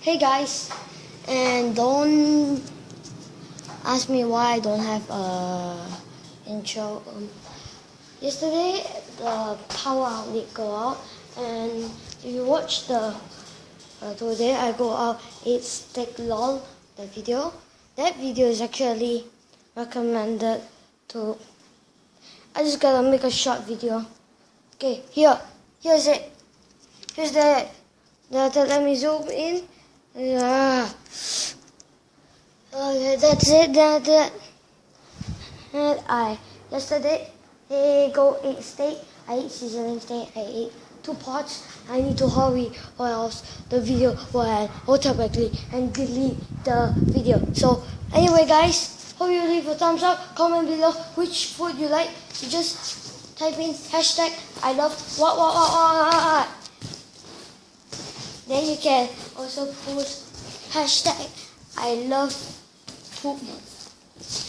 Hey guys, and don't ask me why I don't have a intro. Yesterday the power outlet go out, and if you watch the today I go out, it's TechLol, the video. That video is actually recommended to. I just gotta make a short video. Okay, here's it. Here's the let me zoom in. Yeah. Okay, that's it. And yesterday ate steak. I ate seasoning steak. I ate 2 pots. I need to hurry or else the video will end automatically and delete the video. So anyway guys, hope you leave a thumbs up, comment below which food you like. You just type in hashtag I love what. Then you can also post hashtag I love poop.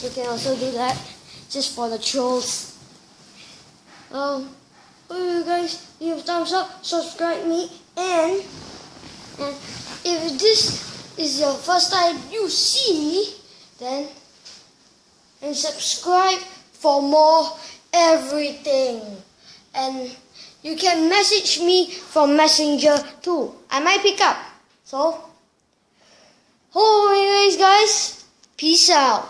You can also do that just for the trolls. Hope you guys leave a thumbs up, subscribe me, and if this is your first time you see me, then subscribe for more everything. And you can message me from Messenger too. I might pick up. So, anyways guys, peace out.